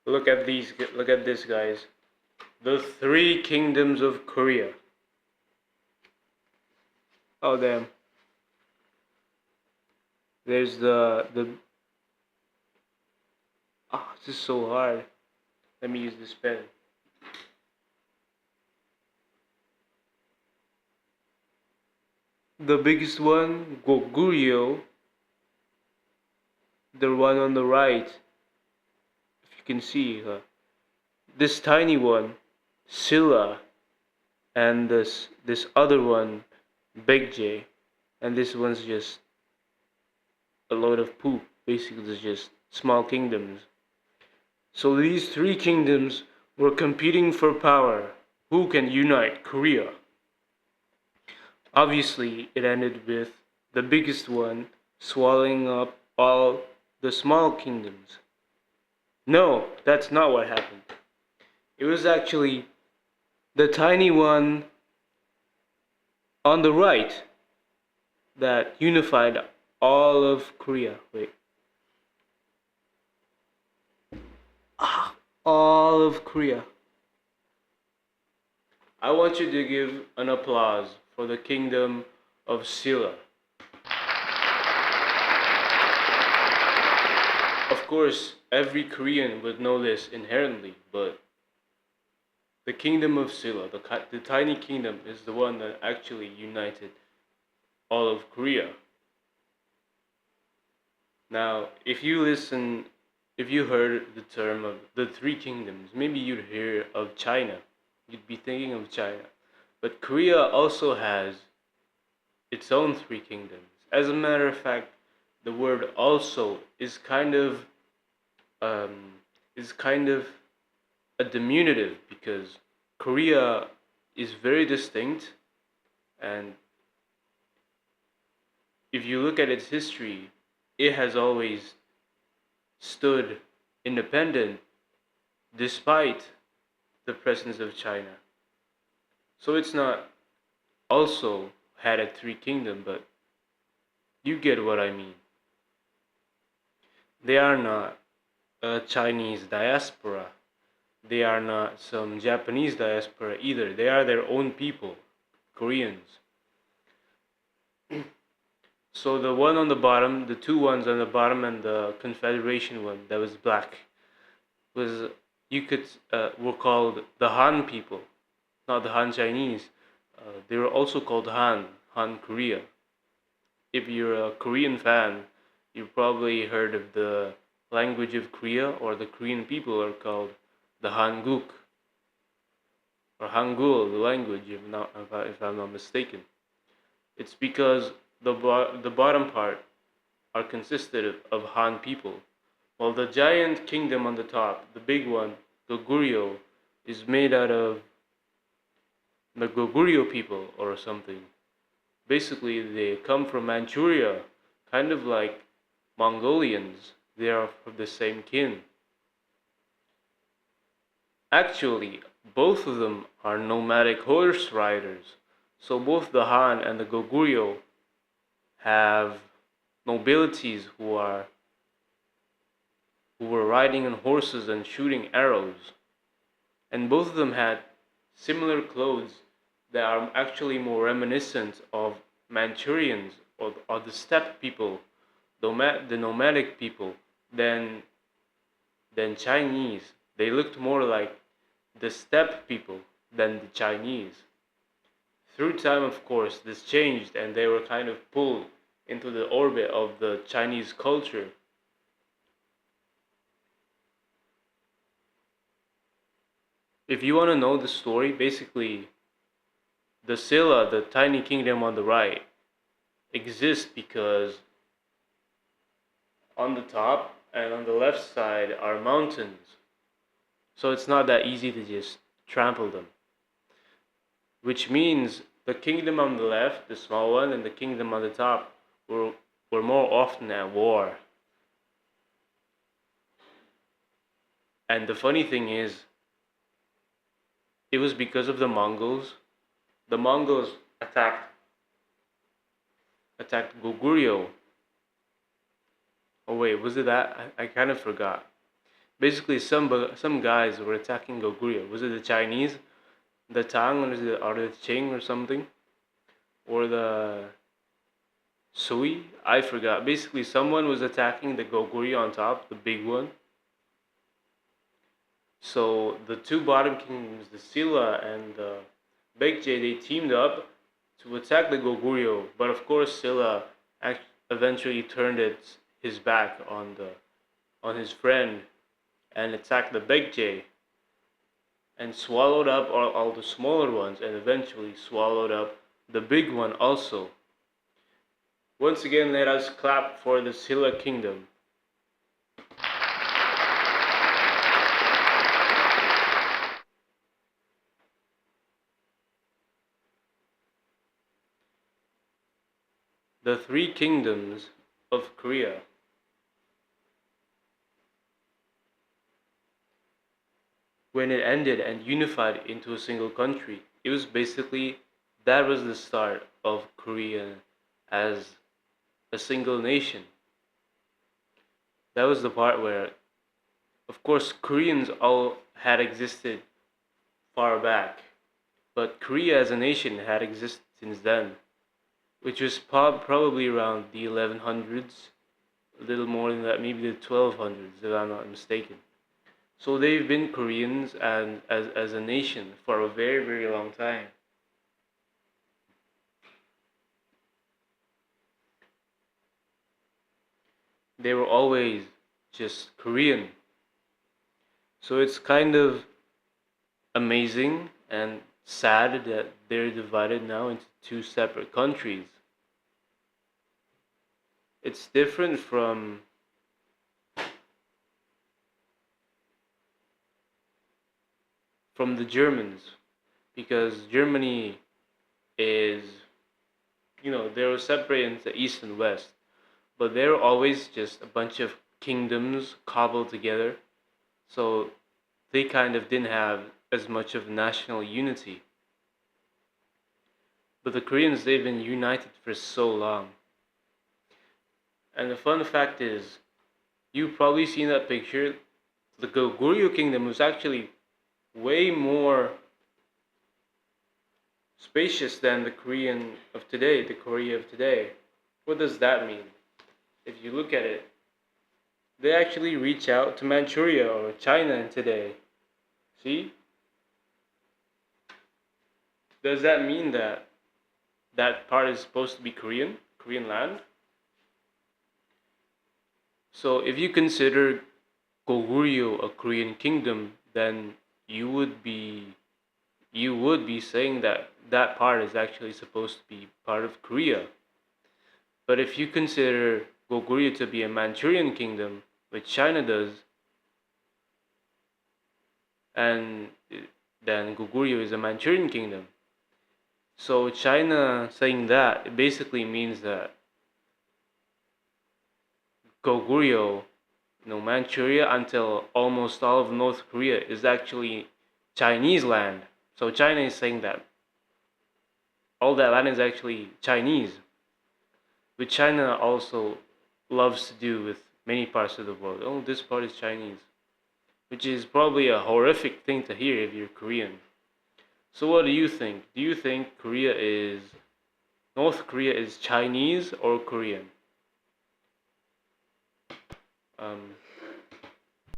Look at these. Look at this, guys. The three kingdoms of Korea. Oh damn. There's the. Oh, this is so hard. Let me use this pen. The biggest one, Goguryeo. The one on the right, if you can see her. This tiny one, Silla, and this other one, Big J, and this one's just a load of poop. Basically, it's just small kingdoms. So these three kingdoms were competing for power. Who can unite Korea? Obviously, it ended with the biggest one swallowing up all the small kingdoms. No, that's not what happened. It was actually the tiny one on the right that unified all of Korea. Wait. All of Korea. I want you to give an applause for the kingdom of Silla. Of course, every Korean would know this inherently, but the kingdom of Silla, the tiny kingdom, is the one that actually united all of Korea. Now, if you heard the term of the three kingdoms, maybe you'd hear of China. You'd be thinking of China. But Korea also has its own three kingdoms. As a matter of fact, the word also um, is kind of a diminutive because Korea is very distinct, and if you look at its history, it has always stood independent despite the presence of China. So it's not also had a three kingdom, but you get what I mean. They are not a Chinese diaspora. They are not some Japanese diaspora either. They are their own people, Koreans. So the one on the bottom, the two ones on the bottom, and the Confederation one that was black, was you could were called the Han people, not the Han Chinese. They were also called Han Korea. If you're a Korean fan, you've probably heard of the language of Korea, or the Korean people are called the Hanguk or Hangul, the language, if I'm not mistaken. It's because the bottom part are consisted of Han people, while the giant kingdom on the top, the big one, Goguryeo, is made out of the Goguryeo people or something. Basically, they come from Manchuria, kind of like Mongolians. They are of the same kin. Actually, both of them are nomadic horse riders. So both the Han and the Goguryeo have nobilities who were riding on horses and shooting arrows. And both of them had similar clothes that are actually more reminiscent of Manchurians or the steppe people, the nomadic people, than Chinese. They looked more like the steppe people than the Chinese. Through time, of course, this changed and they were kind of pulled into the orbit of the Chinese culture. If you want to know the story, basically, the Silla, the tiny kingdom on the right, exists because on the top and on the left side are mountains. So it's not that easy to just trample them. Which means the kingdom on the left, the small one, and the kingdom on the top were more often at war. And the funny thing is, it was because of the Mongols. The Mongols attacked Goguryeo. Oh wait, was it that? I kind of forgot. Basically, some guys were attacking Goguryeo. Was it the Chinese, the Tang, or the Qing or something, or the Sui? I forgot. Basically, someone was attacking the Goguryeo on top, the big one. So the two bottom kingdoms, the Silla and the Baekje, they teamed up to attack the Goguryeo. But of course, Silla eventually turned his back on his friend and attacked the Baekje and swallowed up all the smaller ones and eventually swallowed up the big one also. Once again, let us clap for the Silla kingdom. The three kingdoms of Korea. When it ended and unified into a single country, it was basically that was the start of Korea as a single nation. That was the part where, of course, Koreans all had existed far back, but Korea as a nation had existed since then, which was probably around the 1100s, a little more than that, maybe the 1200s, if I'm not mistaken. So they've been Koreans and as a nation for a very, very long time. They were always just Korean. So it's kind of amazing and sad that they're divided now into two separate countries. It's different from the Germans because Germany is, they were separated into East and West, but they were always just a bunch of kingdoms cobbled together. So they kind of didn't have as much of national unity. But the Koreans, they've been united for so long. And the fun fact is, you've probably seen that picture. The Goguryeo kingdom was actually way more spacious than the Korean of today, the Korea of today. What does that mean? If you look at it, they actually reach out to Manchuria or China in today. See? Does that mean that that part is supposed to be Korean land? So if you consider Goguryeo a Korean kingdom, then you would be saying that that part is actually supposed to be part of Korea. But if you consider Goguryeo to be a Manchurian kingdom, which China does, and then Goguryeo is a Manchurian kingdom. So China saying that it basically means that Goguryeo, Manchuria until almost all of North Korea is actually Chinese land. So China is saying that all that land is actually Chinese, which China also loves to do with many parts of the world. Oh, this part is Chinese, which is probably a horrific thing to hear if you're Korean. So what do you think? Do you think North Korea is Chinese or Korean?